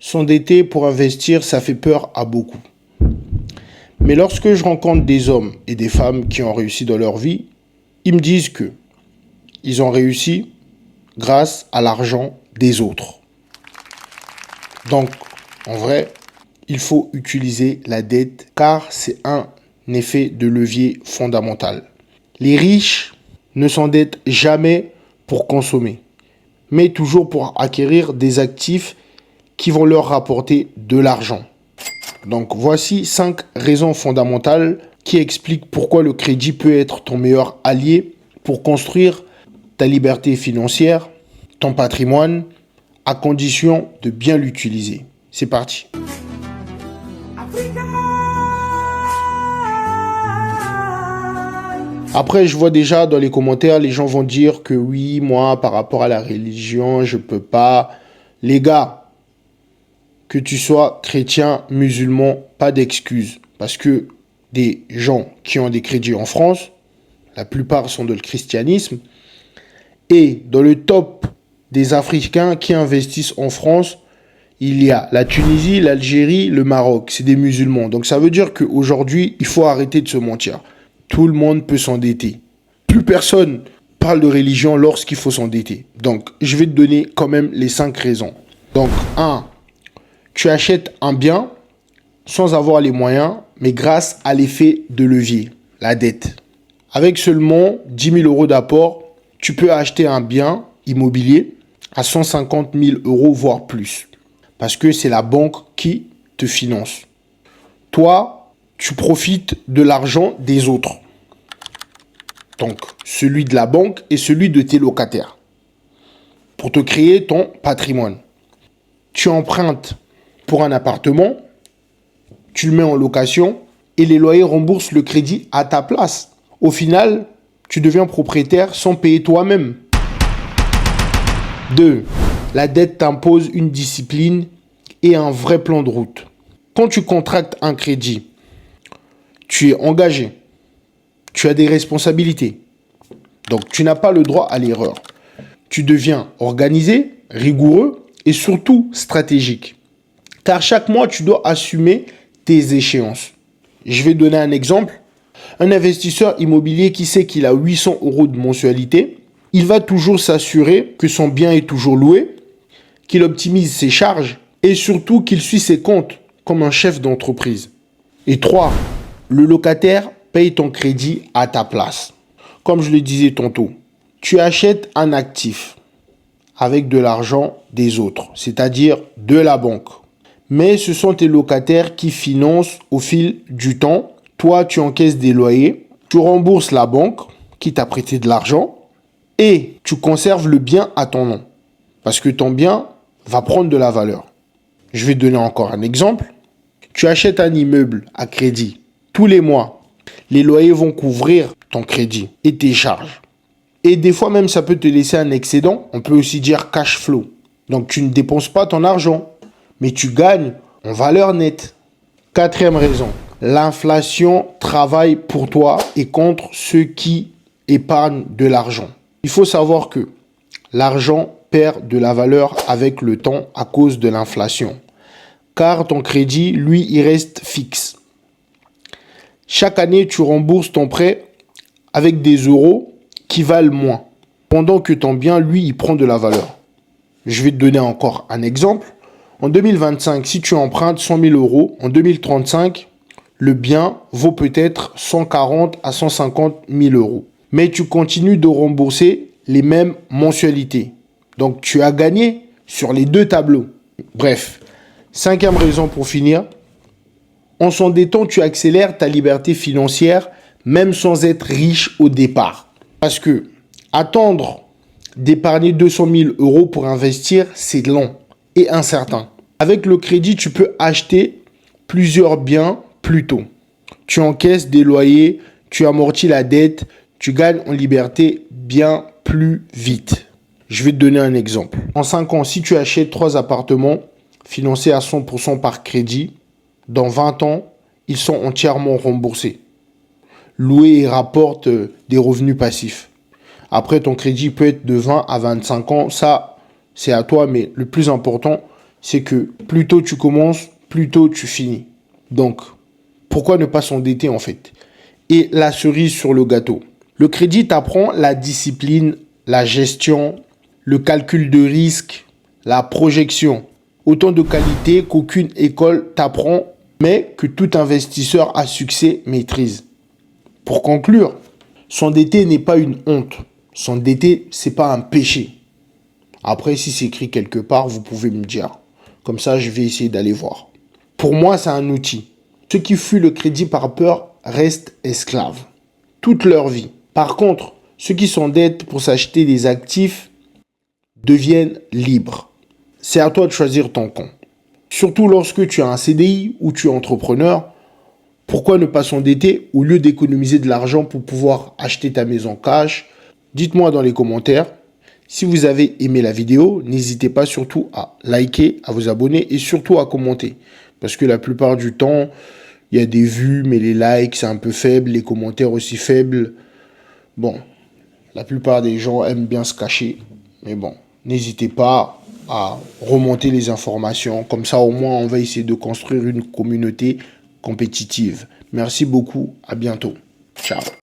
S'endetter pour investir, ça fait peur à beaucoup. Mais lorsque je rencontre des hommes et des femmes qui ont réussi dans leur vie, ils me disent que ils ont réussi grâce à l'argent des autres. Donc, en vrai, il faut utiliser la dette car c'est un effet de levier fondamental. Les riches ne s'endettent jamais pour consommer, mais toujours pour acquérir des actifs qui vont leur rapporter de l'argent. Donc voici 5 raisons fondamentales qui expliquent pourquoi le crédit peut être ton meilleur allié pour construire ta liberté financière, ton patrimoine, à condition de bien l'utiliser. C'est parti. Après, je vois déjà dans les commentaires, les gens vont dire que oui, moi, par rapport à la religion, je peux pas. Les gars, que tu sois chrétien, musulman, pas d'excuses. Parce que des gens qui ont des crédits en France, la plupart sont dans le christianisme, et dans le top des Africains qui investissent en France, il y a la Tunisie, l'Algérie, le Maroc. C'est des musulmans. Donc ça veut dire qu'aujourd'hui, il faut arrêter de se mentir. Tout le monde peut s'endetter. Plus personne parle de religion lorsqu'il faut s'endetter. Donc, je vais te donner quand même les 5 raisons. Donc, 1. Tu achètes un bien sans avoir les moyens, mais grâce à l'effet de levier, la dette. Avec seulement 10 000 euros d'apport, tu peux acheter un bien immobilier à 150 000 euros, voire plus. Parce que c'est la banque qui te finance. Toi, tu profites de l'argent des autres. Donc, celui de la banque et celui de tes locataires. Pour te créer ton patrimoine. Tu empruntes pour un appartement, tu le mets en location et les loyers remboursent le crédit à ta place. Au final, tu deviens propriétaire sans payer toi-même. 2. La dette t'impose une discipline et un vrai plan de route. Quand tu contractes un crédit, tu es engagé, tu as des responsabilités. Donc, tu n'as pas le droit à l'erreur. Tu deviens organisé, rigoureux et surtout stratégique. Car chaque mois, tu dois assumer tes échéances. Je vais donner un exemple. Un investisseur immobilier qui sait qu'il a 800 euros de mensualité, il va toujours s'assurer que son bien est toujours loué, qu'il optimise ses charges et surtout qu'il suit ses comptes comme un chef d'entreprise. Et 3. Le locataire paye ton crédit à ta place. Comme je le disais tantôt, tu achètes un actif avec de l'argent des autres, c'est-à-dire de la banque. Mais ce sont tes locataires qui financent au fil du temps. Toi, tu encaisses des loyers, tu rembourses la banque qui t'a prêté de l'argent et tu conserves le bien à ton nom. Parce que ton bien va prendre de la valeur. Je vais te donner encore un exemple. Tu achètes un immeuble à crédit. Tous les mois, les loyers vont couvrir ton crédit et tes charges. Et des fois même, ça peut te laisser un excédent. On peut aussi dire cash flow. Donc, tu ne dépenses pas ton argent, mais tu gagnes en valeur nette. 4e raison, l'inflation travaille pour toi et contre ceux qui épargnent de l'argent. Il faut savoir que l'argent perd de la valeur avec le temps à cause de l'inflation. Car ton crédit, lui, il reste fixe. Chaque année, tu rembourses ton prêt avec des euros qui valent moins, pendant que ton bien, lui, il prend de la valeur. Je vais te donner encore un exemple. En 2025, si tu empruntes 100 000 euros, en 2035, le bien vaut peut-être 140 à 150 000 euros. Mais tu continues de rembourser les mêmes mensualités. Donc, tu as gagné sur les 2 tableaux. Bref, 5e raison pour finir. En s'endettant, tu accélères ta liberté financière, même sans être riche au départ. Parce que attendre d'épargner 200 000 euros pour investir, c'est long et incertain. Avec le crédit, tu peux acheter plusieurs biens plus tôt. Tu encaisses des loyers, tu amortis la dette, tu gagnes en liberté bien plus vite. Je vais te donner un exemple. En 5 ans, si tu achètes 3 appartements financés à 100% par crédit, dans 20 ans, ils sont entièrement remboursés. Loués et rapportent des revenus passifs. Après, ton crédit peut être de 20 à 25 ans. Ça, c'est à toi, mais le plus important, c'est que plus tôt tu commences, plus tôt tu finis. Donc, pourquoi ne pas s'endetter en fait? Et la cerise sur le gâteau. Le crédit t'apprend la discipline, la gestion, le calcul de risque, la projection. Autant de qualités qu'aucune école t'apprend, mais que tout investisseur à succès maîtrise. Pour conclure, s'endetter n'est pas une honte. S'endetter, c'est pas un péché. Après, si c'est écrit quelque part, vous pouvez me dire. Comme ça, je vais essayer d'aller voir. Pour moi, c'est un outil. Ceux qui fuient le crédit par peur restent esclaves toute leur vie. Par contre, ceux qui s'endettent pour s'acheter des actifs deviennent libres. C'est à toi de choisir ton camp. Surtout lorsque tu as un CDI ou tu es entrepreneur, pourquoi ne pas s'endetter au lieu d'économiser de l'argent pour pouvoir acheter ta maison cash? Dites-moi dans les commentaires. Si vous avez aimé la vidéo, n'hésitez pas surtout à liker, à vous abonner et surtout à commenter. Parce que la plupart du temps, il y a des vues, mais les likes, c'est un peu faible, les commentaires aussi faibles. Bon, la plupart des gens aiment bien se cacher. Mais bon, n'hésitez pas à remonter les informations. Comme ça, au moins, on va essayer de construire une communauté compétitive. Merci beaucoup, à bientôt. Ciao.